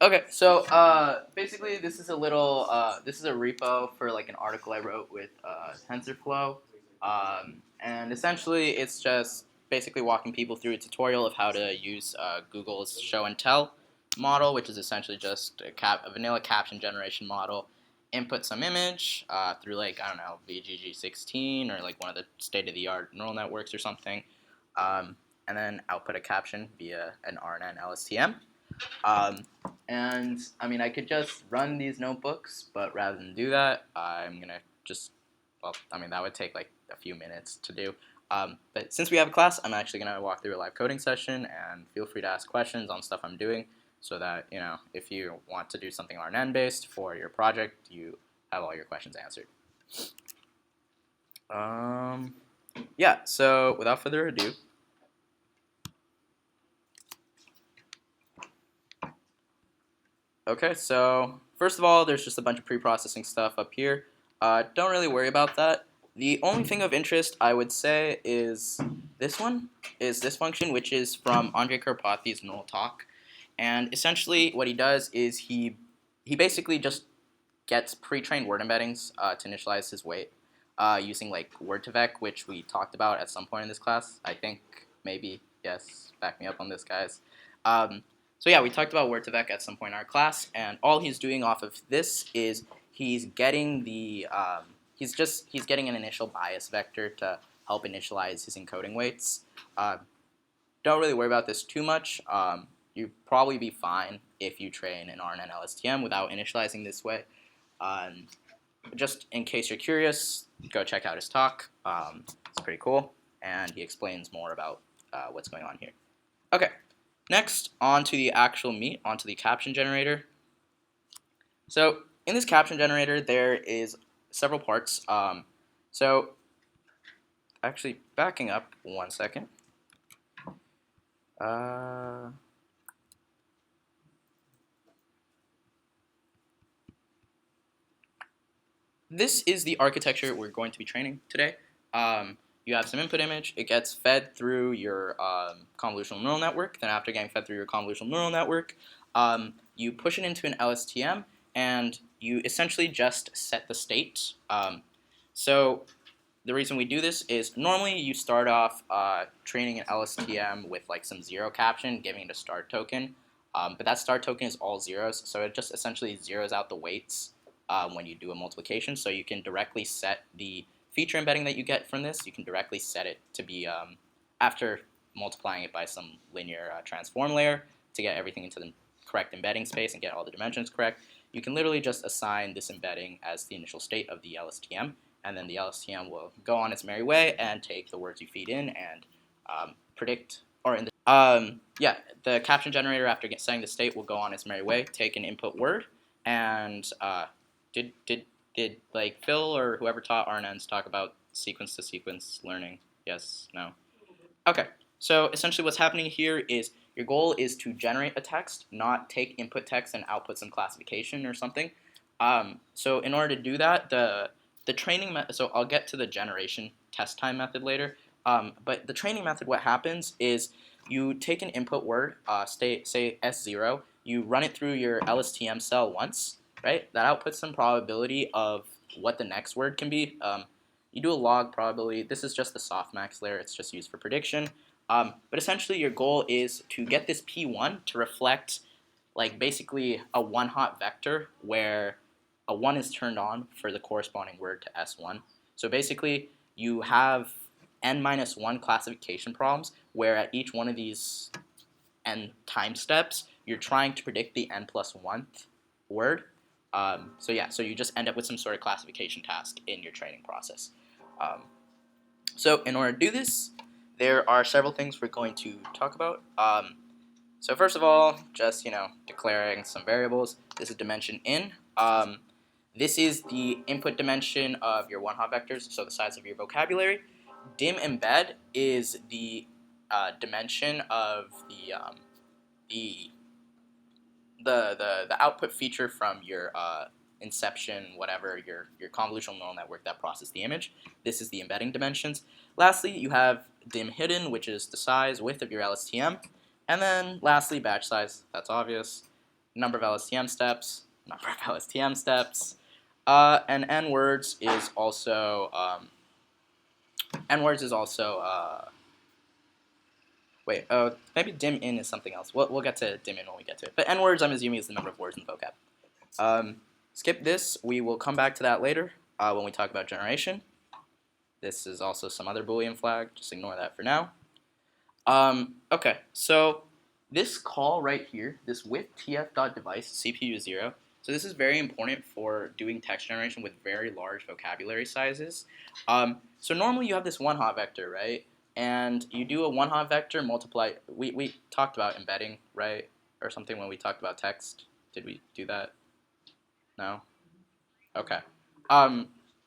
Okay, so basically this is a little this is a repo for like an article I wrote with TensorFlow, and essentially it's just basically walking people through a tutorial of how to use Google's show and tell model, which is essentially just a vanilla caption generation model. Input some image through like I don't know VGG16 or like one of the state-of-the-art neural networks or something, and then output a caption via an RNN LSTM. Um, and I mean, I could just run these notebooks, but rather than do that, I'm gonna just, well, I mean, that would take like a few minutes to do. But since we have a class, I'm actually gonna walk through a live coding session, and feel free to ask questions on stuff I'm doing, so that if you want to do something RNN based for your project, you have all your questions answered. Yeah. So without further ado. Okay, so first of all, there's just a bunch of pre-processing stuff up here. Don't really worry about that. The only thing of interest, I would say, is this function, which is from Andrei Karpathy's Null Talk. And essentially what he does is he basically just gets pre-trained word embeddings to initialize his weight using like word2vec, which we talked about at some point in this class. I think, maybe, yes, back me up on this, guys. So yeah, we talked about word2vec at some point in our class, and all he's doing off of this is he's getting the he's getting an initial bias vector to help initialize his encoding weights. Don't really worry about this too much. You'd probably be fine if you train an RNN LSTM without initializing this way. Just in case you're curious, go check out his talk. It's pretty cool, and he explains more about what's going on here. Okay. Next, on to the actual meat, onto the caption generator. So in this caption generator, there is several parts. So actually, backing up 1 second. This is the architecture we're going to be training today. You have some input image. It gets fed through your convolutional neural network. Then after getting fed through your convolutional neural network, you push it into an LSTM, and you essentially just set the state. So the reason we do this is normally you start off training an LSTM with like some zero caption, giving it a start token. But that start token is all zeros, so it just essentially zeroes out the weights when you do a multiplication. So you can directly set the feature embedding that you get from this. You can directly set it to be, after multiplying it by some linear transform layer to get everything into the correct embedding space and get all the dimensions correct. You can literally just assign this embedding as the initial state of the LSTM, and then the LSTM will go on its merry way and take the words you feed in and predict, or in the yeah, the caption generator, after setting the state, will go on its merry way, take an input word, and did like Phil or whoever taught RNNs talk about sequence to sequence learning? Yes, no? Okay, so essentially what's happening here is your goal is to generate a text, not take input text and output some classification or something. So in order to do that, the training method, so I'll get to the generation test time method later, but the training method, what happens is you take an input word, say S0, you run it through your LSTM cell once, right? That outputs some probability of what the next word can be. You do a log probability. This is just the softmax layer. It's just used for prediction. But essentially your goal is to get this P1 to reflect like basically a one-hot vector where a 1 is turned on for the corresponding word to S1. So basically you have n-1 classification problems where at each one of these n time steps you're trying to predict the n+1th word. So yeah, so you just end up with some sort of classification task in your training process. So in order to do this, there are several things we're going to talk about. So first of all, just declaring some variables. This is dimension in. This is the input dimension of your one-hot vectors, so the size of your vocabulary. Dim embed is the dimension of the output feature from your inception, whatever, your convolutional neural network that processes the image. This is the embedding dimensions. Lastly, you have dim hidden, which is the size, width of your LSTM. And then lastly, batch size. That's obvious. number of LSTM steps, and n words is also maybe dim in is something else. We'll get to dim in when we get to it. But n words, I'm assuming, is the number of words in vocab. Skip this. We will come back to that later when we talk about generation. This is also some other Boolean flag. Just ignore that for now. Okay, so this call right here, this with tf.device CPU 0, so this is very important for doing text generation with very large vocabulary sizes. So normally you have this one hot vector, right? And you do a one hot vector multiply. We talked about embedding, right? Or something when we talked about text. Did we do that? No? Okay.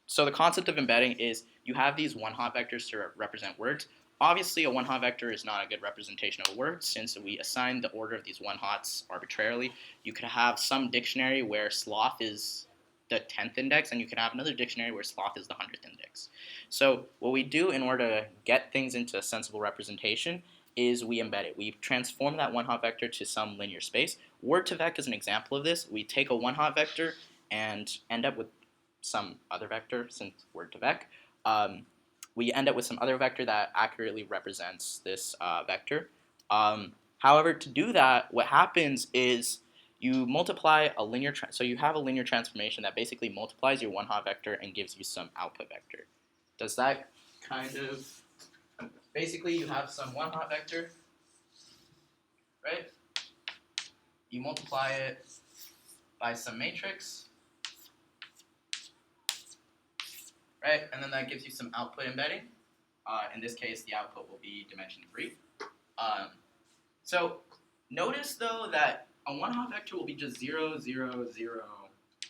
So the concept of embedding is you have these one hot vectors to represent words. Obviously, a one hot vector is not a good representation of a word since we assign the order of these one hots arbitrarily. You could have some dictionary where sloth is the 10th index, and you could have another dictionary where sloth is the 100th index. So what we do in order to get things into a sensible representation is we embed it. We transform that one hot vector to some linear space. Word2vec is an example of this. We take a one hot vector and end up with some other vector, since word2vec. We end up with some other vector that accurately represents this vector. However, to do that, what happens is you multiply a linear, so you have a linear transformation that basically multiplies your one hot vector and gives you some output vector. Does that kind of, basically you have some one hot vector, right? You multiply it by some matrix, right? And then that gives you some output embedding. In this case, the output will be dimension 3. So notice, though, that a one-hot vector will be just 0, 0, 0,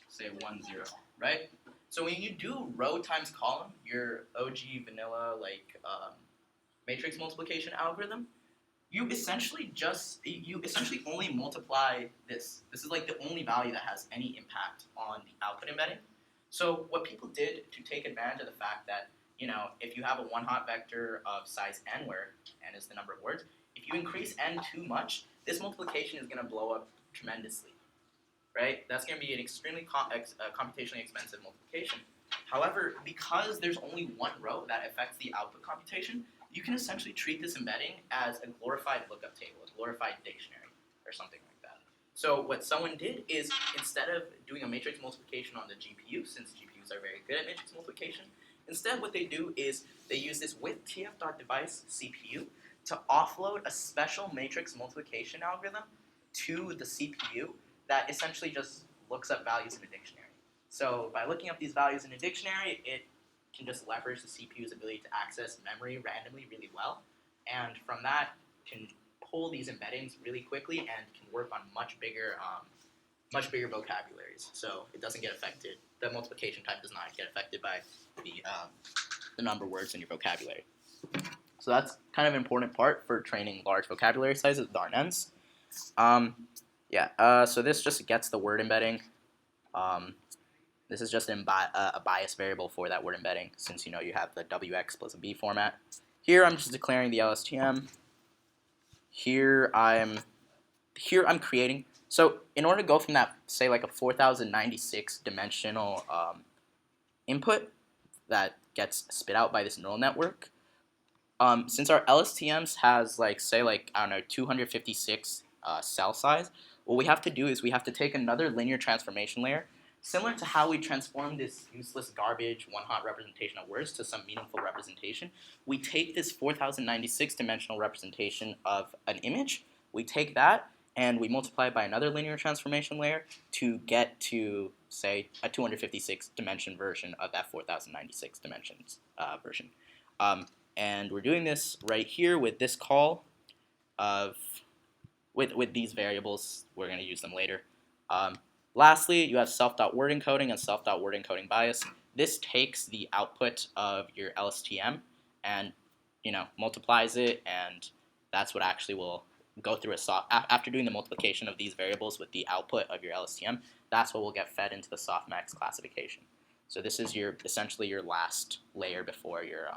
say 1, 0, right? So when you do row times column, your OG vanilla matrix multiplication algorithm, you essentially only multiply this. This is like the only value that has any impact on the output embedding. So what people did to take advantage of the fact that, if you have a one hot vector of size n, where n is the number of words, if you increase n too much, this multiplication is going to blow up tremendously, right? That's going to be an extremely computationally expensive multiplication. However, because there's only one row that affects the output computation, you can essentially treat this embedding as a glorified lookup table, a glorified dictionary, or something like that. So what someone did is, instead of doing a matrix multiplication on the GPU, since GPUs are very good at matrix multiplication, instead what they do is they use this with tf.device CPU to offload a special matrix multiplication algorithm to the CPU that essentially just looks up values in a dictionary. So by looking up these values in a dictionary, it can just leverage the CPU's ability to access memory randomly really well, and from that can pull these embeddings really quickly and can work on much bigger vocabularies. So it doesn't get affected. The multiplication type does not get affected by the number of words in your vocabulary. So that's kind of an important part for training large vocabulary sizes with RNNs. So this just gets the word embedding. This is just a bias variable for that word embedding, since you have the WX plus a B format. Here I'm just declaring the LSTM. Here I'm creating. So in order to go from that, say like a 4096 dimensional input that gets spit out by this neural network, since our LSTMs has 256 cell size, what we have to do is we have to take another linear transformation layer, similar to how we transform this useless garbage one-hot representation of words to some meaningful representation. We take this 4096 dimensional representation of an image, we take that, and we multiply it by another linear transformation layer to get to, say, a 256 dimension version of that 4096 dimensions version. And we're doing this right here with this call with these variables. We're going to use them later. Lastly, you have self.word encoding and self.word encoding bias. This takes the output of your LSTM and multiplies it, and that's what actually will go through after doing the multiplication of these variables with the output of your LSTM. That's what will get fed into the softmax classification. So this is essentially your last layer before your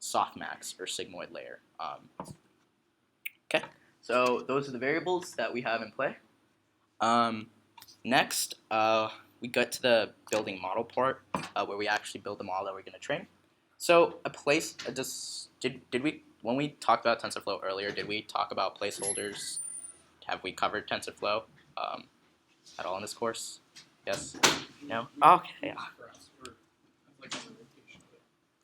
softmax or sigmoid layer. Okay, so those are the variables that we have in play. Next, we got to the building model part where we actually build the model that we're going to train. So did we, when we talked about TensorFlow earlier, did we talk about placeholders? Have we covered TensorFlow at all in this course? Yes? No? Okay, yeah.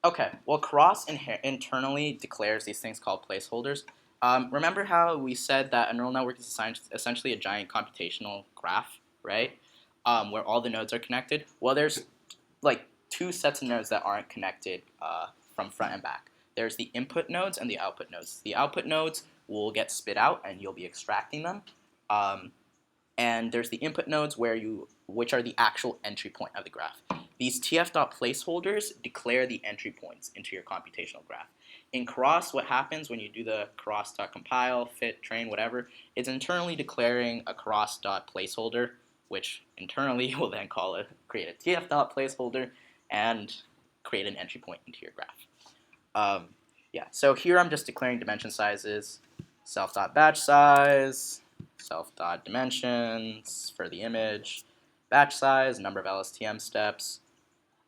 Okay, well, cross internally declares these things called placeholders. Remember how we said that a neural network is essentially a giant computational graph, right? Where all the nodes are connected? Well, there's like two sets of nodes that aren't connected from front and back. There's the input nodes and the output nodes. The output nodes will get spit out and you'll be extracting them. And there's the input nodes which are the actual entry point of the graph. These tf.placeholders declare the entry points into your computational graph. In cross, what happens when you do the cross.compile, fit, train, whatever, it's internally declaring a cross.placeholder, which internally will then create a tf.placeholder and create an entry point into your graph. Yeah, so here I'm just declaring dimension sizes, self.batch size, self.dimensions for the image, batch size, number of LSTM steps.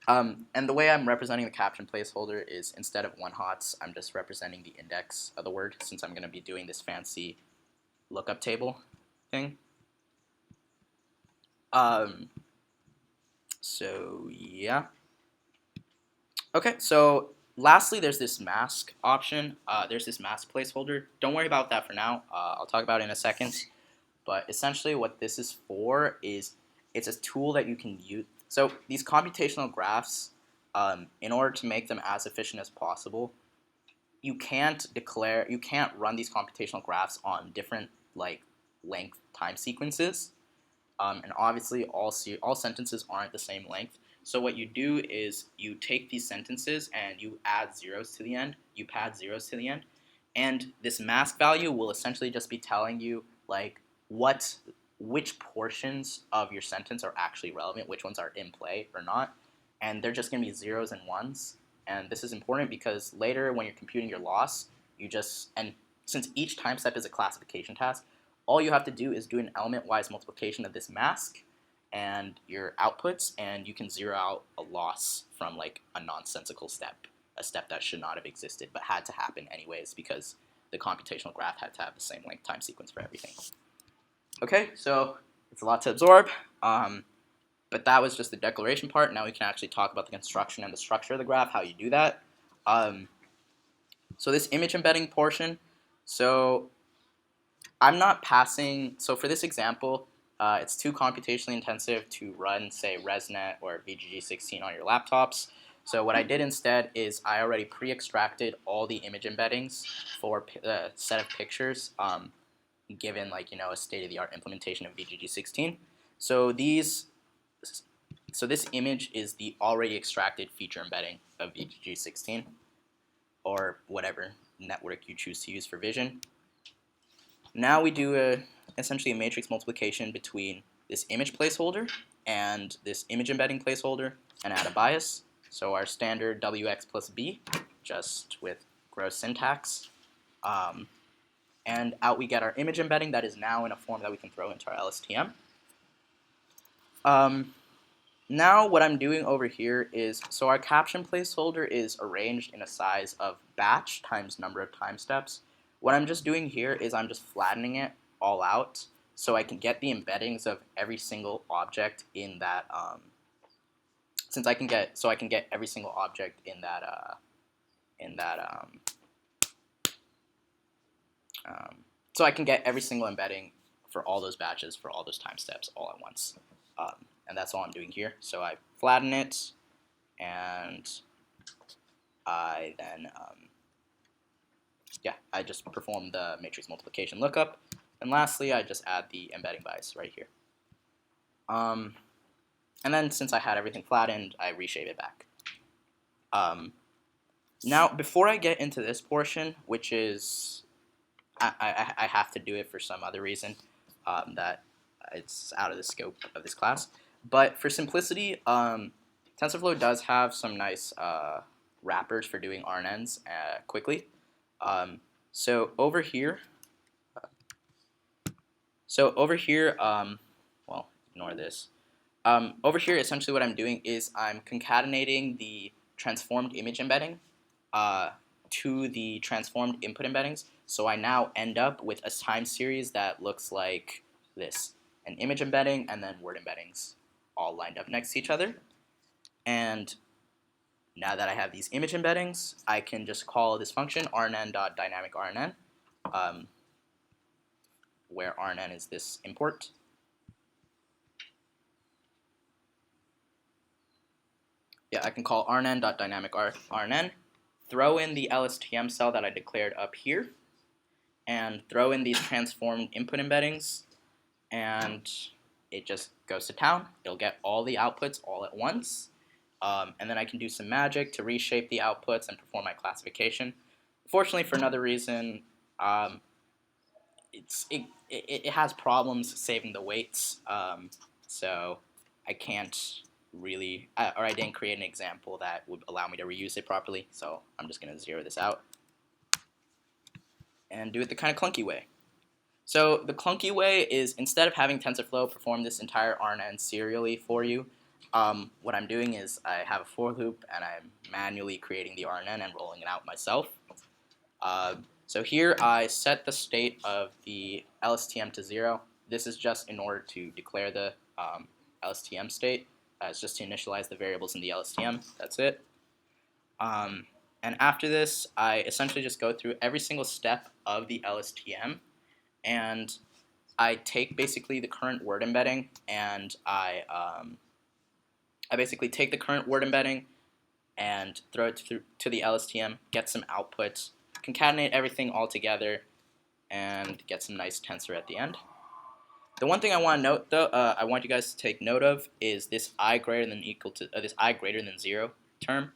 And the way I'm representing the caption placeholder is instead of 1-hots, I'm just representing the index of the word since I'm going to be doing this fancy lookup table thing. So yeah. Okay, so lastly, there's this mask option. There's this mask placeholder. Don't worry about that for now. I'll talk about it in a second. But essentially what this is for is it's a tool that you can use. So these computational graphs, in order to make them as efficient as possible, you can't run these computational graphs on different length time sequences. And obviously all sentences aren't the same length. So what you do is you take these sentences and you add zeros to the end, you pad zeros to the end, and this mask value will essentially just be telling you which portions of your sentence are actually relevant, which ones are in play or not, and they're just going to be zeros and ones. And this is important because later when you're computing your loss, and since each time step is a classification task, all you have to do is do an element-wise multiplication of this mask and your outputs, and you can zero out a loss from a nonsensical step, a step that should not have existed but had to happen anyways because the computational graph had to have the same length time sequence for everything. Okay, so it's a lot to absorb, but that was just the declaration part. Now we can actually talk about the construction and the structure of the graph, how you do that. So this image embedding portion, so I'm not passing, so for this example, it's too computationally intensive to run, say, ResNet or VGG16 on your laptops. So what I did instead is I already pre-extracted all the image embeddings for a set of pictures, given a state-of-the-art implementation of VGG16. So this image is the already extracted feature embedding of VGG16, or whatever network you choose to use for vision. Now we do essentially a matrix multiplication between this image placeholder and this image embedding placeholder and add a bias. So our standard WX plus B, just with gross syntax. And out we get our image embedding that is now in a form that we can throw into our LSTM. Now what I'm doing over here is, so our caption placeholder is arranged in a size of batch times number of time steps. What I'm just doing here is I'm just flattening it all out so I can get the embeddings of every single object in that, so I can get every single object in that, so I can get every single embedding for all those batches, for all those time steps all at once. And that's all I'm doing here. So I flatten it, and I then, I just perform the matrix multiplication lookup. And lastly, I just add the embedding bias right here. And then since I had everything flattened, I reshape it back. Now, before I get into this portion, which is, I have to do it for some other reason that it's out of the scope of this class. But for simplicity, TensorFlow does have some nice wrappers for doing RNNs quickly. So over here, ignore this. Over here, essentially what I'm doing is I'm concatenating the transformed image embedding to the transformed input embeddings. So I now end up with a time series that looks like this: an image embedding and then word embeddings all lined up next to each other. And now that I have these image embeddings, I can just call this function rnn.dynamicRNN, where rnn is this import. Yeah, I can call rnn.dynamicRNN, throw in the LSTM cell that I declared up here, and throw in these transformed input embeddings, and it just goes to town. It'll get all the outputs all at once, and then I can do some magic to reshape the outputs and perform my classification. Fortunately, for another reason, it has problems saving the weights, so I can't really, or I didn't create an example that would allow me to reuse it properly, so I'm just going to zero this out and do it the kind of clunky way. So the clunky way is, instead of having TensorFlow perform this entire RNN serially for you, what I'm doing is I have a for loop and I'm manually creating the RNN and rolling it out myself. So here I set the state of the LSTM to 0. This is just in order to declare the LSTM state. It's just to initialize the variables in the LSTM. That's it. And after this, I essentially just go through every single step of the LSTM, and I take basically the current word embedding, and I basically take the current word embedding and throw it to the LSTM, get some outputs, concatenate everything all together, and get some nice tensor at the end. The one thing I want to note, though, I want you guys to take note of is this I greater than equal to this I greater than 0 term.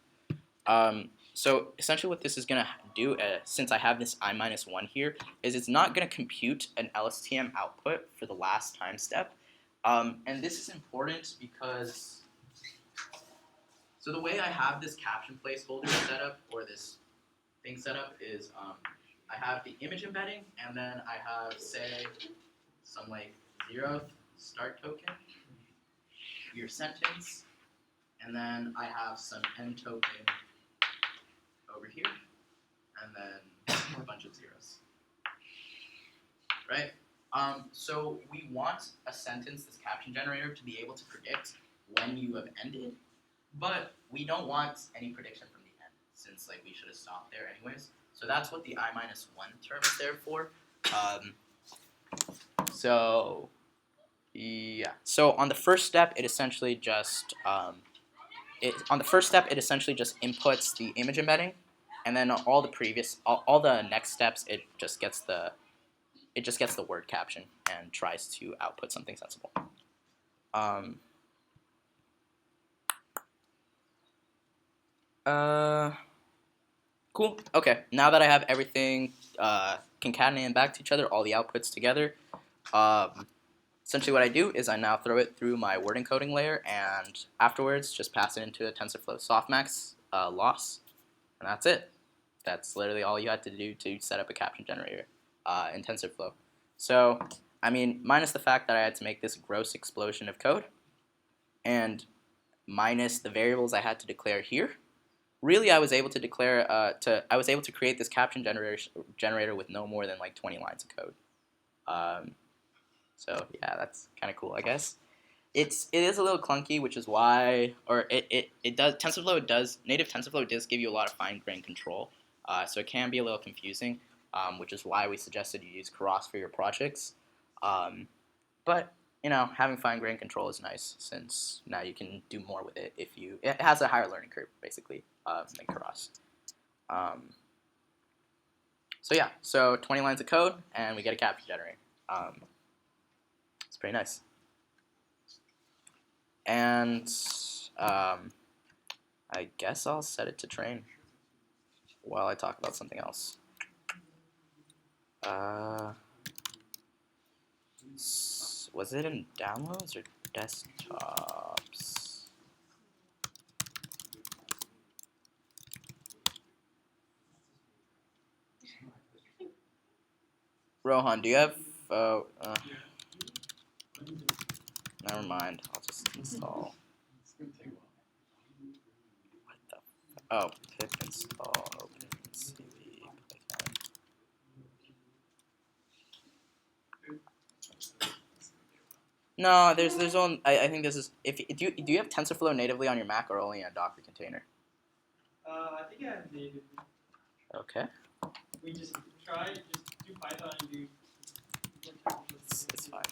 So essentially what this is going to do, since I have this I minus 1 here, is it's not going to compute an LSTM output for the last time step. And this is important because, so the way I have this caption placeholder set up, or this thing set up, is I have the image embedding, and then I have, say, some like 0th start token, your sentence, and then I have some end token over here, and then a bunch of zeros, right? So we want a sentence, this caption generator, to be able to predict when you have ended, but we don't want any prediction from the end, since like we should have stopped there anyways. So that's what the I minus 1 term is there for. So yeah. So on the first step, it essentially just inputs the image embedding, and then all the next steps, it just gets the word caption and tries to output something sensible. Cool. Okay. Now that I have everything concatenated back to each other, all the outputs together, essentially what I do is I now throw it through my word encoding layer, and afterwards just pass it into a TensorFlow softmax loss, and that's it. That's literally all you had to do to set up a caption generator in TensorFlow. So, I mean, minus the fact that I had to make this gross explosion of code, and minus the variables I had to declare here, really I was able to declare I was able to create this caption generator with no more than like 20 lines of code. So yeah, that's kind of cool, I guess. It is a little clunky, which is why, or it does, native TensorFlow does give you a lot of fine-grained control, so it can be a little confusing, which is why we suggested you use Keras for your projects. But, you know, having fine-grained control is nice, since now you can do more with it if you, it has a higher learning curve, basically, than Keras. So yeah, so 20 lines of code, and we get a caption generator. It's pretty nice. And I guess I'll set it to train while I talk about something else. Was it in downloads or desktops? Rohan, do you have Never mind. I'll just install. What the? Oh, pip install OpenCV Python. No, there's only. I think this is. If do you have TensorFlow natively on your Mac or only in a Docker container? I think I have native. Okay. We just do Python and do. It's fine.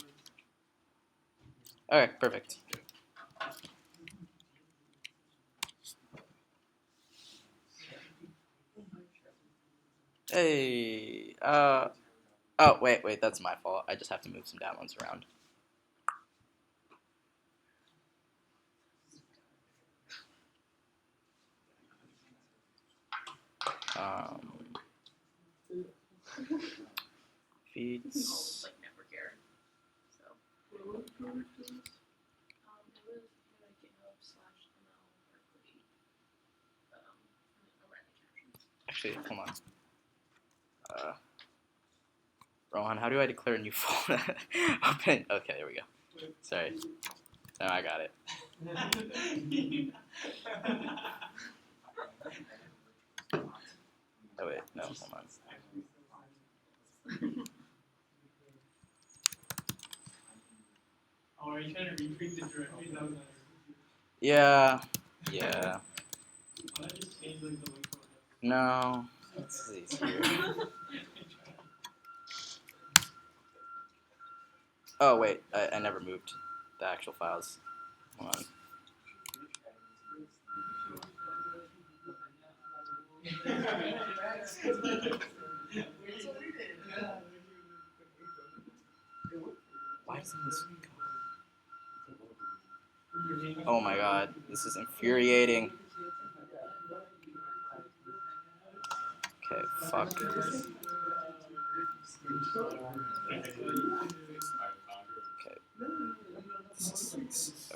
Okay, perfect. Hey. Oh, wait. That's my fault. I just have to move some downloads around. Feeds. Like network error. So. It was GitHub/ML. Actually, hold on. Rohan, how do I declare a new folder? Open. Okay, there we go. Sorry. No, I got it. Oh wait, no, hold on. Oh, are you trying to retweet the directory? That was Yeah. Why not just change like the link? No, it's easier. Oh wait, I never moved the actual files. Hold on. Why doesn't this go? Oh my god, this is infuriating. Okay, fuck.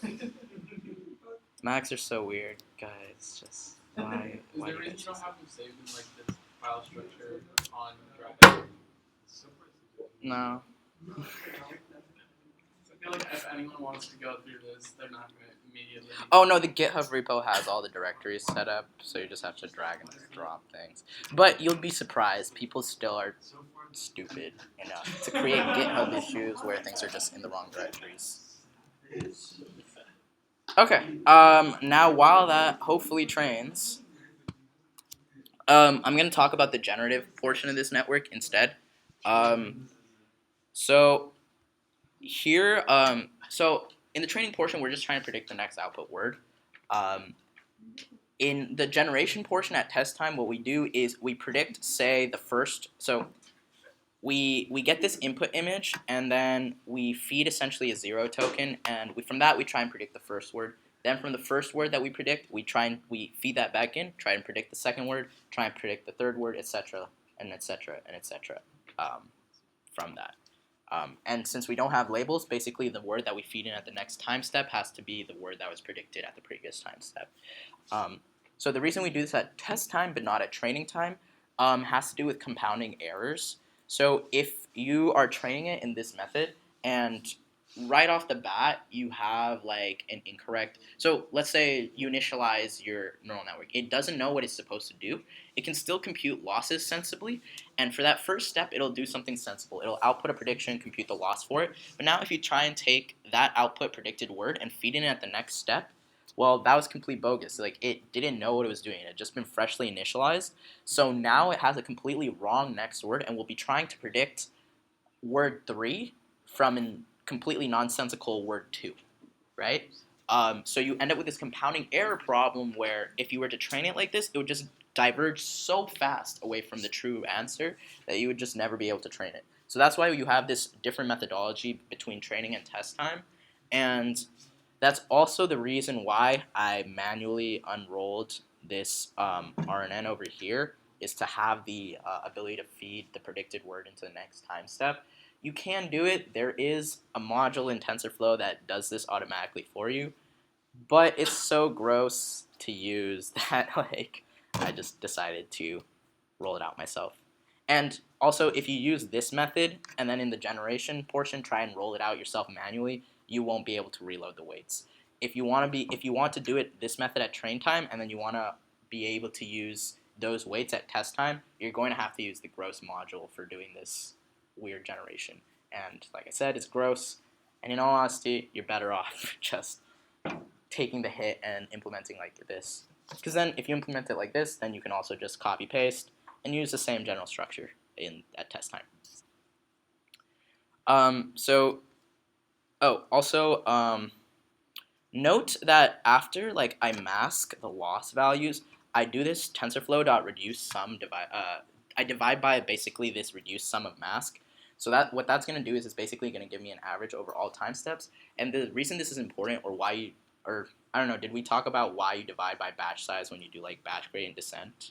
Okay. Macs are so weird, guys. Just why? Is Why there do a you reason guys you don't use have them saved in like this file structure on Drive? No. I feel like if anyone wants to go through this, they're not going to immediately. Oh no, the GitHub repo has all the directories set up, so you just have to drag and drop things. But you'll be surprised, people still are stupid enough to create GitHub issues where things are just in the wrong directories. Okay, now while that hopefully trains, I'm going to talk about the generative portion of this network instead. So here, so in the training portion, we're just trying to predict the next output word. In the generation portion at test time, what we do is we predict, say, the first. So we get this input image, and then we feed essentially a 0 token, and from that we try and predict the first word. Then from the first word that we predict, we feed that back in, try and predict the second word, try and predict the third word, etc., and etc., and etc. From that. And since we don't have labels, basically the word that we feed in at the next time step has to be the word that was predicted at the previous time step. So the reason we do this at test time but not at training time has to do with compounding errors. So if you are training it in this method and right off the bat you have like an incorrect, so let's say you initialize your neural network, it doesn't know what it's supposed to do. It can still compute losses sensibly, and for that first step it'll do something sensible. It'll output a prediction, compute the loss for it. But now if you try and take that output predicted word and feed it in at the next step, well, that was complete bogus. Like, it didn't know what it was doing. It had just been freshly initialized. So now it has a completely wrong next word and will be trying to predict word 3 from a completely nonsensical word 2, right? So you end up with this compounding error problem where if you were to train it like this, it would just diverge so fast away from the true answer that you would just never be able to train it. So that's why you have this different methodology between training and test time. And that's also the reason why I manually unrolled this RNN over here, is to have the ability to feed the predicted word into the next time step. You can do it. There is a module in TensorFlow that does this automatically for you, but it's so gross to use that like I just decided to roll it out myself. And Also, if you use this method and then in the generation portion try and roll it out yourself manually, you won't be able to reload the weights. If you want to do it this method at train time and then you want to be able to use those weights at test time, you're going to have to use the gross module for doing this weird generation. And like I said, it's gross. And in all honesty, you're better off just taking the hit and implementing like this. Because then if you implement it like this, then you can also just copy paste and use the same general structure at test time. Note that after like I mask the loss values, I do this TensorFlow.reduce sum divide. I divide by basically this reduce sum of mask. So that what that's going to do is it's basically going to give me an average over all time steps. And the reason this is important, or why you, or I don't know, did we talk about why you divide by batch size when you do like batch gradient descent?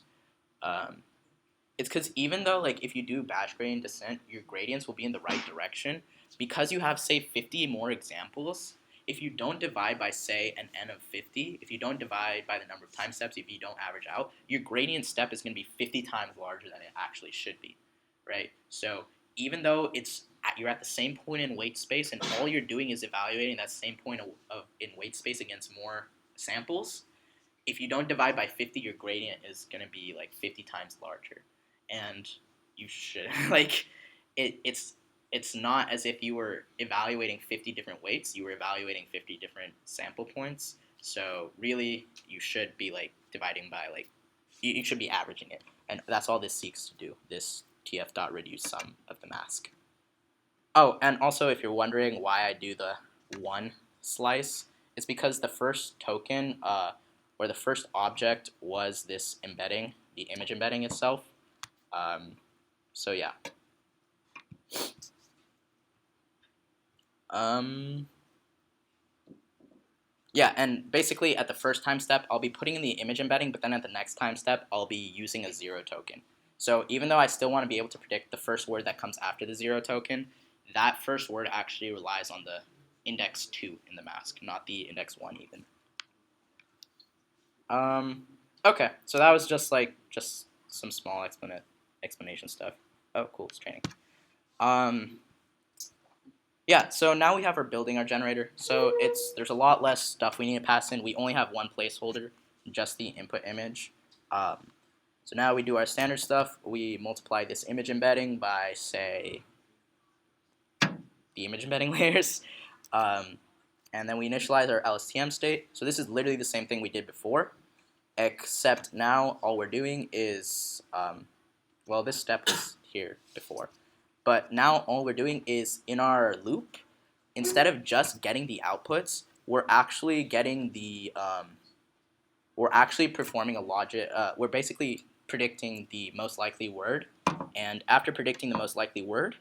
It's because even though like if you do batch gradient descent, your gradients will be in the right direction. Because you have say 50 more examples, if you don't divide by say an n of 50, if you don't divide by the number of time steps, if you don't average out, your gradient step is going to be 50 times larger than it actually should be, right? So even though you're at the same point in weight space and all you're doing is evaluating that same point in weight space against more samples, if you don't divide by 50, your gradient is going to be like 50 times larger. And you should, like, it's not as if you were evaluating 50 different weights, you were evaluating 50 different sample points. So really, you should be like dividing by like, you should be averaging it. And that's all this seeks to do, this tf.reduce sum of the mask. Oh, and also if you're wondering why I do the one slice, it's because the first token, or the first object was this embedding, the image embedding itself. So yeah. Yeah, and basically at the first time step, I'll be putting in the image embedding, but then at the next time step, I'll be using a 0 token. So even though I still want to be able to predict the first word that comes after the 0 token, that first word actually relies on the index 2 in the mask, not the index 1 even. Okay, so that was just some small explanation stuff. Oh, cool, it's training. Yeah, so now we have building our generator. So there's a lot less stuff we need to pass in. We only have one placeholder, just the input image. So now we do our standard stuff. We multiply this image embedding by, say, the image embedding layers. And then we initialize our LSTM state. So this is literally the same thing we did before, except now all we're doing is, well, this step was here before. But now all we're doing is in our loop, instead of just getting the outputs, we're actually getting we're actually performing a logic. We're basically predicting the most likely word, and after predicting the most likely word,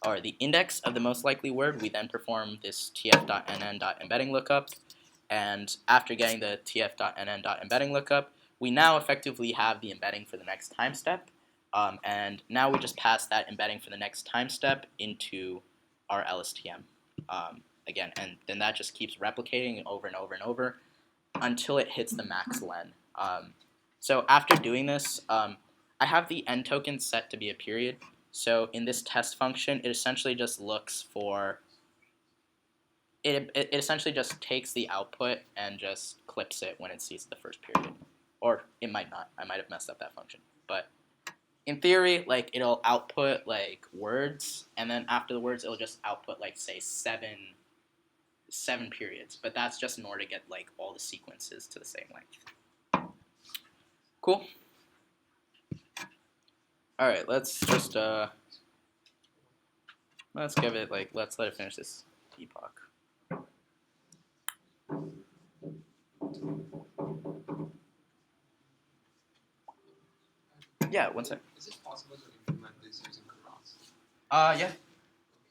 or the index of the most likely word, we then perform this tf.nn.embedding lookup, and after getting the tf.nn.embedding lookup, we now effectively have the embedding for the next time step. And now we just pass that embedding for the next time step into our LSTM again, and then that just keeps replicating over and over and over until it hits the max len. So after doing this, I have the n token set to be a period. So in this test function, it essentially just looks for it essentially just takes the output and just clips it when it sees the first period, or it might not. I might have messed up that function, but in theory, like it'll output like words, and then after the words, it'll just output like say seven periods. But that's just in order to get like all the sequences to the same length. Cool. All right, let's just let's give it like let's let it finish this epoch. Yeah, one sec. Is it possible to implement this using Keras?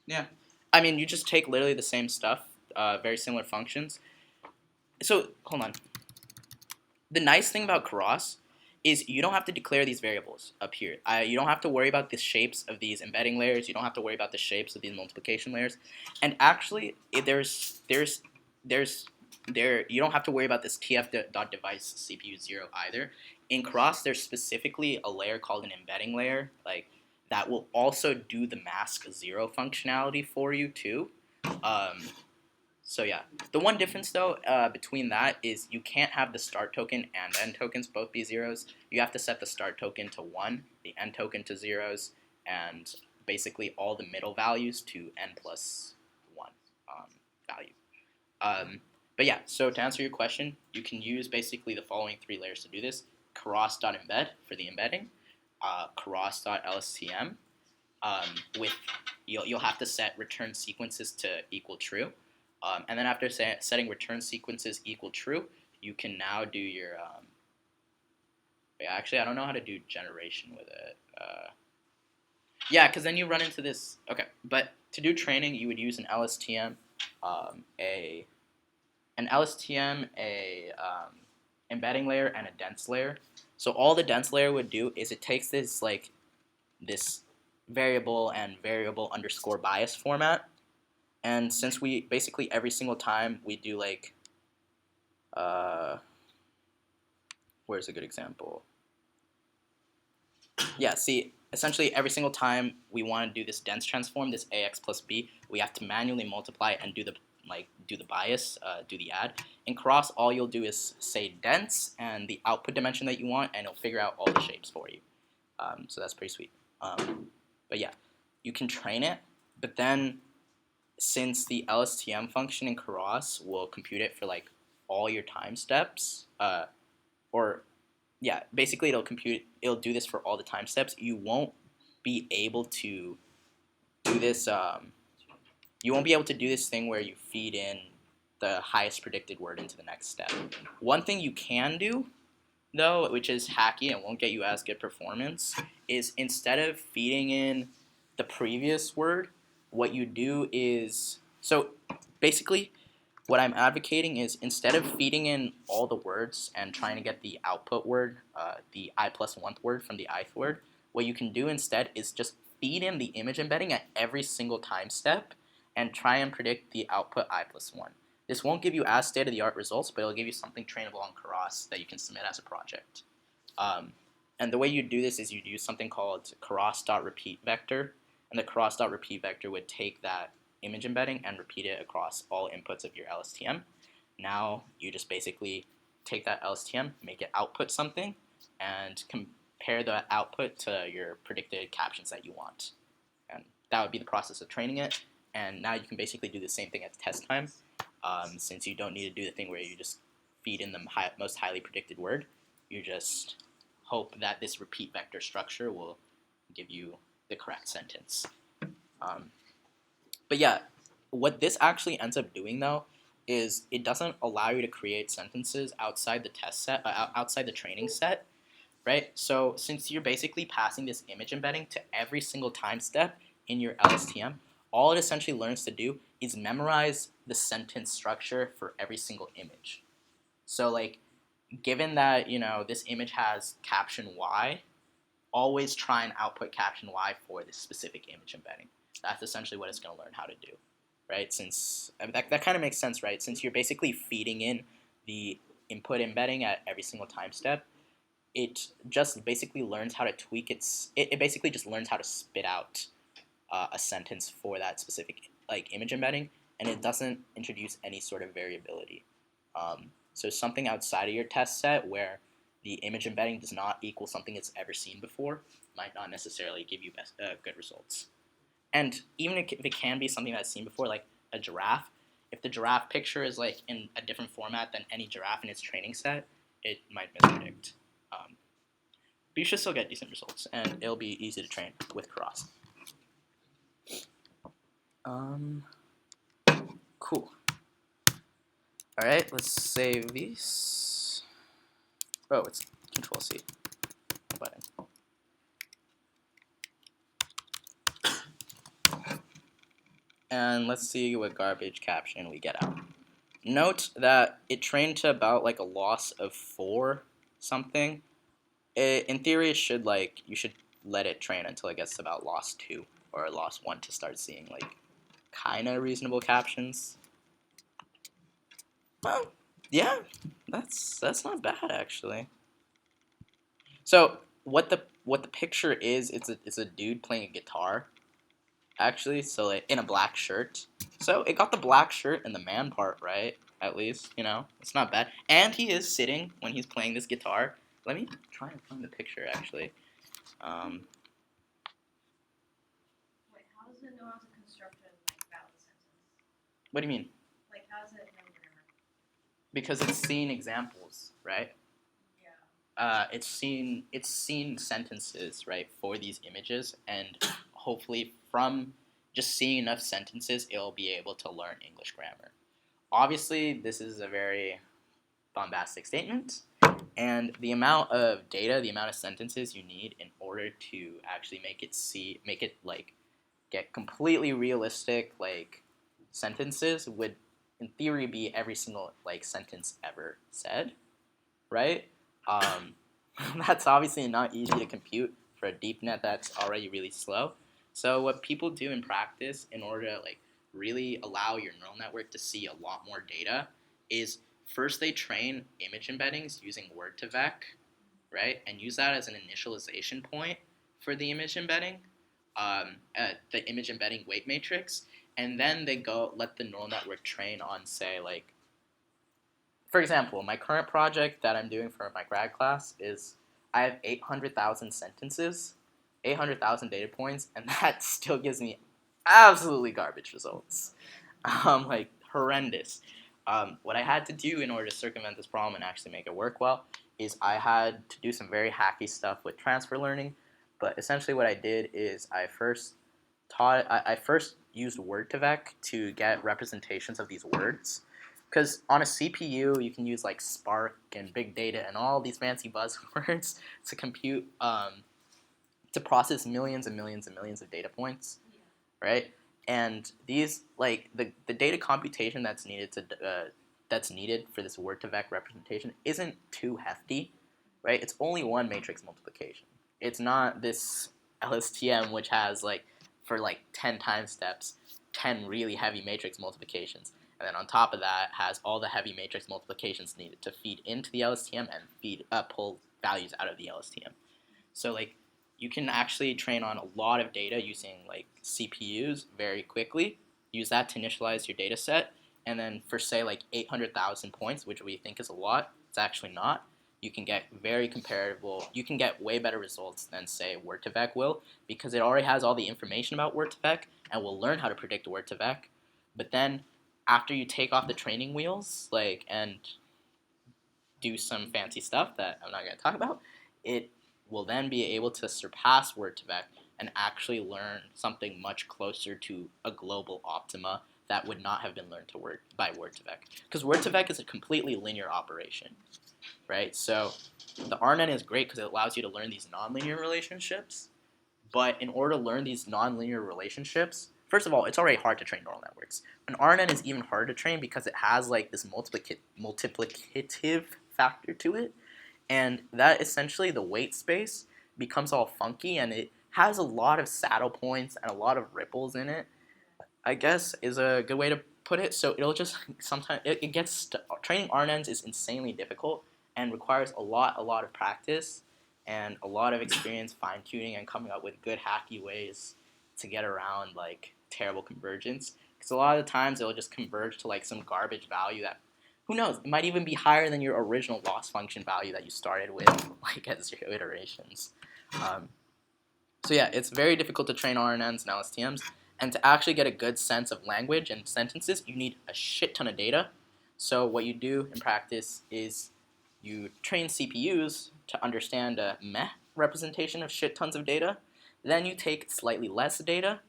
Yeah. I mean, you just take literally the same stuff, very similar functions. So, hold on. The nice thing about Keras is you don't have to declare these variables up here. You don't have to worry about the shapes of these embedding layers. You don't have to worry about the shapes of these multiplication layers. And actually, you don't have to worry about this tf.device CPU 0 either. In Keras, there's specifically a layer called an embedding layer, like that will also do the mask 0 functionality for you too. So yeah, the one difference though between that is you can't have the start token and end tokens both be zeros. You have to set the start token to 1, the end token to zeros, and basically all the middle values to n plus 1 value. But yeah, so to answer your question, you can use basically the following 3 layers to do this: cross.embed for the embedding, cross.lstm, with you'll have to set return sequences to equal true, and then after setting return sequences equal true, you can now do your actually I don't know how to do generation with it. Yeah, because then you run into this. Okay, but to do training, you would use an LSTM, embedding layer, and a dense layer. So all the dense layer would do is it takes this this variable and variable underscore bias format, and since we basically every single time we do where's a good example? Yeah, see, essentially every single time we want to do this dense transform, this ax plus b, we have to manually multiply and do the bias, do the add. In cross, all you'll do is say dense and the output dimension that you want, and it'll figure out all the shapes for you. So that's pretty sweet. But yeah, you can train it, but then since the LSTM function in cross will compute it for all your time steps, basically it'll do this for all the time steps. You won't be able to do this. You won't be able to do this thing where you feed in the highest predicted word into the next step. One thing you can do, though, which is hacky and won't get you as good performance, is instead of feeding in the previous word, what you do is, so basically what I'm advocating is instead of feeding in all the words and trying to get the output word, the I plus 1th word from the ith word, what you can do instead is just feed in the image embedding at every single time step and try and predict the output I plus 1. This won't give you as state-of-the-art results, but it'll give you something trainable on Keras that you can submit as a project. And the way you do this is you'd use something called Keras.repeat vector, and the Keras.repeat vector would take that image embedding and repeat it across all inputs of your LSTM. Now you just basically take that LSTM, make it output something, and compare the output to your predicted captions that you want. And that would be the process of training it. And now you can basically do the same thing at test time, since you don't need to do the thing where you just feed in the most highly predicted word. You just hope that this repeat vector structure will give you the correct sentence. But yeah, what this actually ends up doing though is it doesn't allow you to create sentences outside the test set, outside the training set, right? So since you're basically passing this image embedding to every single time step in your LSTM, all it essentially learns to do is memorize the sentence structure for every single image. So given that this image has caption Y, always try and output caption Y for this specific image embedding. That's essentially what it's going to learn how to do, right? Since that kind of makes sense, right? Since you're basically feeding in the input embedding at every single time step, it just basically learns how to tweak it basically just learns how to spit out a sentence for that specific image embedding, and it doesn't introduce any sort of variability. So something outside of your test set where the image embedding does not equal something it's ever seen before might not necessarily give you good results. And even if it can be something that's seen before, like a giraffe, if the giraffe picture is in a different format than any giraffe in its training set, it might mispredict. But you should still get decent results, and it'll be easy to train with Keras. Cool. All right, let's save these. Oh, it's Control-C button. And let's see what garbage caption we get out. Note that it trained to about a loss of 4 something. In theory, it should you should let it train until it gets to about loss 2 or loss 1 to start seeing kind of reasonable captions. Well, yeah, that's not bad actually. So what the what the picture is, it's a dude playing a guitar, actually. So like in a black shirt. So it got the black shirt and the man part right, at least, you know. It's not bad. And he is sitting when he's playing this guitar. Let me try and find the picture actually. Wait, how does it know how to construct a valid sentence? What do you mean? Like, how does it know grammar? Because it's seen examples, right? Yeah. It's seen sentences, right, for these images, and hopefully from just seeing enough sentences, it'll be able to learn English grammar. Obviously, this is a very bombastic statement, and the amount of data, the amount of sentences you need in order to actually make it like get completely realistic like sentences would, in theory, be every single like sentence ever said, right? Um, that's obviously not easy to compute for a deep net that's already really slow. So what people do in practice in order to like really allow your neural network to see a lot more data is first they train image embeddings using Word2Vec, right, and use that as an initialization point for the image embedding, the image embedding weight matrix, and then they go let the neural network train on, say, like, for example, my current project that I'm doing for my grad class is I have 800,000 sentences, 800,000 data points, and that still gives me absolutely garbage results. Like, horrendous. What I had to do in order to circumvent this problem and actually make it work well is I had to do some very hacky stuff with transfer learning. But essentially what I did is I first used Word2Vec to get representations of these words. Because on a CPU, you can use like Spark and big data and all these fancy buzzwords to compute, to process millions and millions and millions of data points, right? And these, like, the data computation that's needed for this Word2Vec representation isn't too hefty, right? It's only one matrix multiplication. It's not this LSTM which has like for like 10 time steps 10 really heavy matrix multiplications, and then on top of that has all the heavy matrix multiplications needed to feed into the LSTM and pull values out of the LSTM. So like you can actually train on a lot of data using like CPUs very quickly. Use that to initialize your data set, and then for say like 800,000 points, which we think is a lot, it's actually not. You can get very comparable. You can get way better results than say Word2Vec will, because it already has all the information about Word2Vec and will learn how to predict Word2Vec. But then after you take off the training wheels, like, and do some fancy stuff that I'm not going to talk about, it will then be able to surpass Word2Vec and actually learn something much closer to a global optima that would not have been learned by Word2Vec. Because Word2Vec is a completely linear operation, right? So the RNN is great because it allows you to learn these nonlinear relationships. But in order to learn these nonlinear relationships, first of all, it's already hard to train neural networks. An RNN is even harder to train because it has like this multiplicative factor to it, and that essentially the weight space becomes all funky, and it has a lot of saddle points and a lot of ripples in it, I guess is a good way to put it. So it'll just sometimes it gets training RNNs is insanely difficult and requires a lot of practice and a lot of experience fine tuning and coming up with good hacky ways to get around like terrible convergence. Because a lot of the times it'll just converge to like some garbage value that, who knows, it might even be higher than your original loss function value that you started with like at 0 iterations. So yeah, it's very difficult to train RNNs and LSTMs. And to actually get a good sense of language and sentences, you need a shit ton of data. So what you do in practice is you train CPUs to understand a meh representation of shit tons of data. Then you take slightly less data,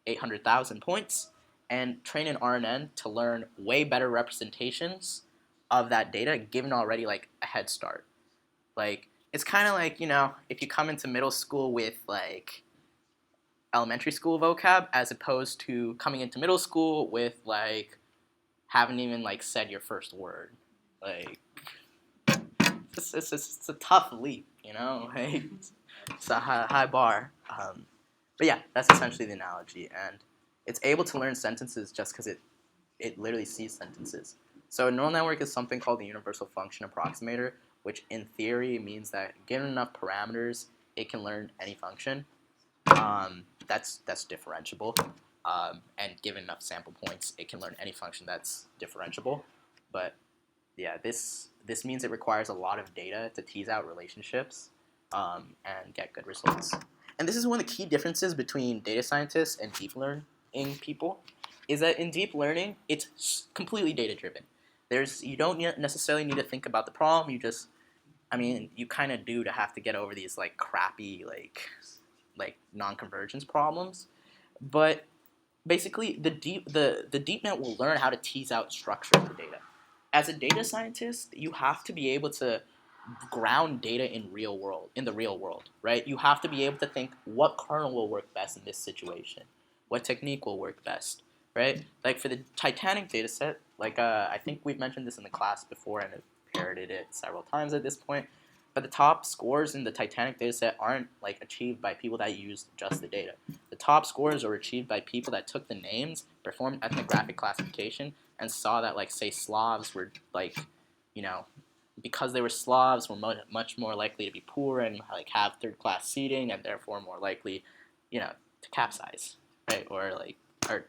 800,000 points, and train an RNN to learn way better representations of that data given already like a head start. Like, it's kind of like, you know, if you come into middle school with like elementary school vocab as opposed to coming into middle school with like haven't even like said your first word. Like, it's a tough leap, you know. Like, it's a high bar. But yeah, that's essentially the analogy, and it's able to learn sentences just because it literally sees sentences. So a neural network is something called the universal function approximator, which in theory means that given enough parameters, it can learn any function. That's differentiable. And given enough sample points, it can learn any function that's differentiable. But yeah, this means it requires a lot of data to tease out relationships and get good results. And this is one of the key differences between data scientists and deep learning people, is that in deep learning, it's completely data driven. You don't necessarily need to think about the problem. You kind of do to have to get over these like crappy like non-convergence problems. But basically, the deep net will learn how to tease out structure of the data. As a data scientist, you have to be able to ground data in the real world, right? You have to be able to think what kernel will work best in this situation, what technique will work best, right? Like for the Titanic dataset, I think we've mentioned this in the class before and have parroted it several times at this point. But the top scores in the Titanic dataset aren't like achieved by people that used just the data. The top scores are achieved by people that took the names, performed ethnographic classification, and saw that like say Slavs were like, because they were Slavs, were much more likely to be poor and like have third-class seating, and therefore more likely, to capsize, right? Or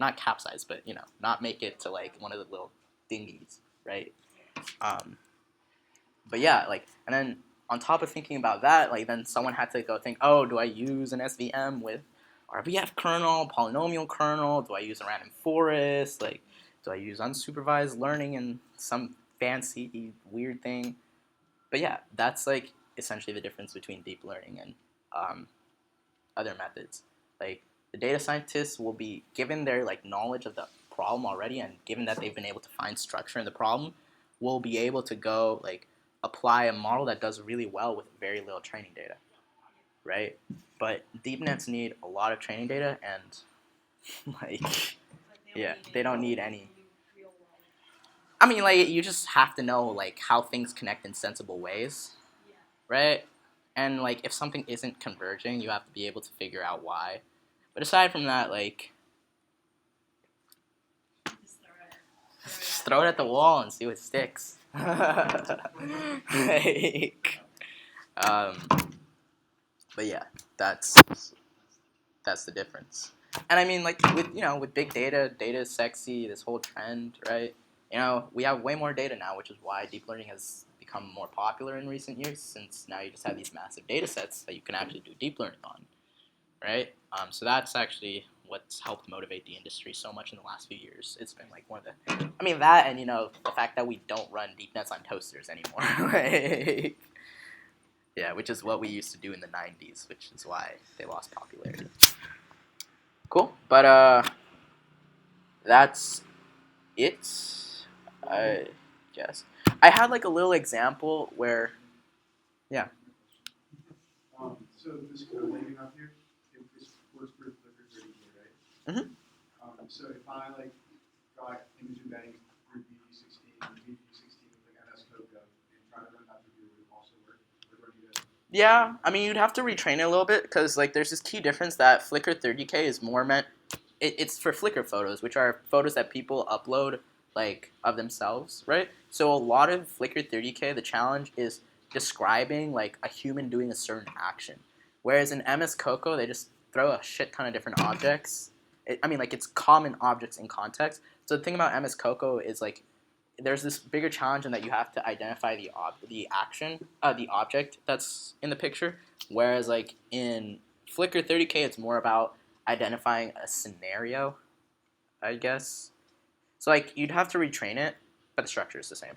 not capsize, but not make it to like one of the little dinghies, right? But yeah, and then on top of thinking about that, then someone had to go think, oh, do I use an SVM with RBF kernel, polynomial kernel? Do I use a random forest? Do I use unsupervised learning and some fancy weird thing? But yeah, that's essentially the difference between deep learning and other methods. The data scientists will be given their knowledge of the problem already, and given that they've been able to find structure in the problem, will be able to go apply a model that does really well with very little training data, right? But deep nets need a lot of training data, and they don't need any. You just have to know how things connect in sensible ways, right? And if something isn't converging, you have to be able to figure out why. But aside from that, just throw it at the wall and see what sticks. But yeah, that's the difference. And with big data, data is sexy. This whole trend, right? We have way more data now, which is why deep learning has become more popular in recent years. Since now you just have these massive data sets that you can actually do deep learning on, right? So that's actually what's helped motivate the industry so much in the last few years. It's been one of the, that and the fact that we don't run deep nets on toasters anymore, right? Yeah, which is what we used to do in the 90s, which is why they lost popularity. Cool, but that's it, I guess. I had a little example where, yeah. So this code that you have here, this works for Flickr 30K, right? Mm-hmm. So if I got image embedding through VG16 with MS Code and try to run that through here, would it also work? Or do I need to? Yeah, you'd have to retrain it a little bit because there's this key difference that Flickr 30K is more meant. It's for Flickr photos, which are photos that people upload of themselves, right? So a lot of Flickr 30K, the challenge is describing a human doing a certain action, whereas in MS Coco they just throw a shit ton of different objects. It's common objects in context. So the thing about MS Coco is there's this bigger challenge in that you have to identify the object that's in the picture, whereas in Flickr 30K it's more about identifying a scenario, I guess. So you'd have to retrain it, but the structure is the same.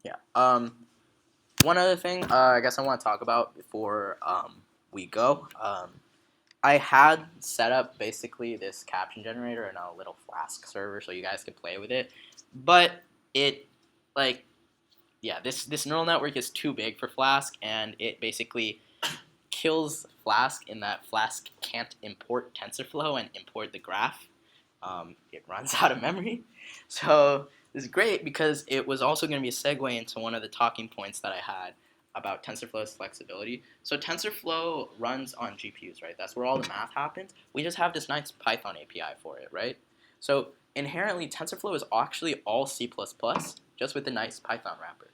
Yeah. One other thing I guess I want to talk about before we go. I had set up basically this caption generator in a little Flask server so you guys could play with it, but it this neural network is too big for Flask, and it basically kills Flask in that Flask can't import TensorFlow and import the graph. It runs out of memory. So this is great because it was also going to be a segue into one of the talking points that I had about TensorFlow's flexibility. So TensorFlow runs on GPUs, right? That's where all the math happens. We just have this nice Python API for it, right? So inherently, TensorFlow is actually all C++, just with a nice Python wrapper,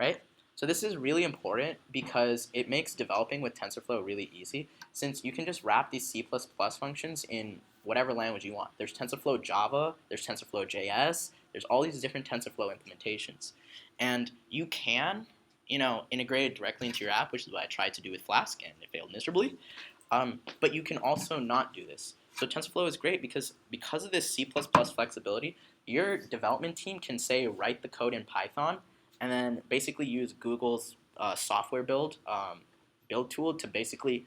right? So this is really important because it makes developing with TensorFlow really easy, since you can just wrap these C++ functions in whatever language you want. There's TensorFlow Java, there's TensorFlow JS, there's all these different TensorFlow implementations. And you can, integrate it directly into your app, which is what I tried to do with Flask, and it failed miserably. But you can also not do this. So TensorFlow is great because of this C++ flexibility, your development team can say write the code in Python and then basically use Google's software build tool to basically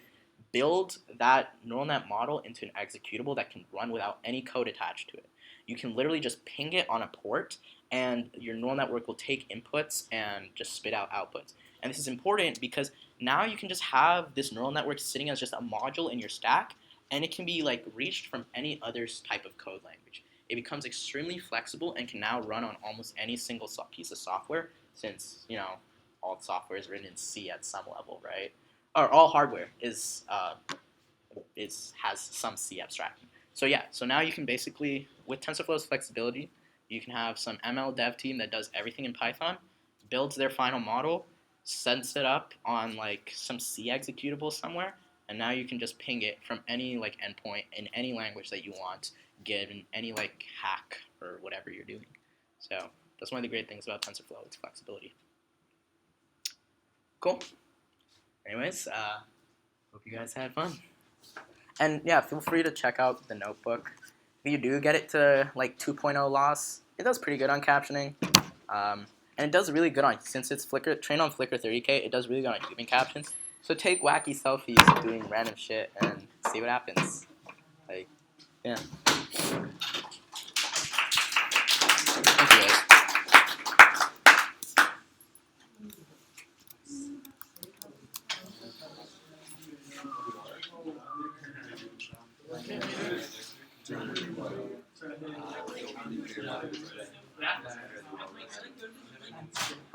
build that neural net model into an executable that can run without any code attached to it. You can literally just ping it on a port, and your neural network will take inputs and just spit out outputs. And this is important because now you can just have this neural network sitting as just a module in your stack, and it can be reached from any other type of code language. It becomes extremely flexible and can now run on almost any single piece of software, since all software is written in C at some level, right? Or all hardware has some C abstraction. So yeah, so now you can basically, with TensorFlow's flexibility, you can have some ML dev team that does everything in Python, builds their final model, sends it up on some C executable somewhere, and now you can just ping it from any endpoint in any language that you want, given any hack or whatever you're doing. So that's one of the great things about TensorFlow, its flexibility. Cool. Anyways, hope you guys had fun. And yeah, feel free to check out the notebook. If you do get it to 2.0 loss, it does pretty good on captioning. And it does really good on, since it's trained on Flickr 30K, it does really good on human captions. So take wacky selfies doing random shit and see what happens. Yeah. Thank you guys.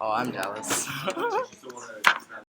Oh, I'm jealous.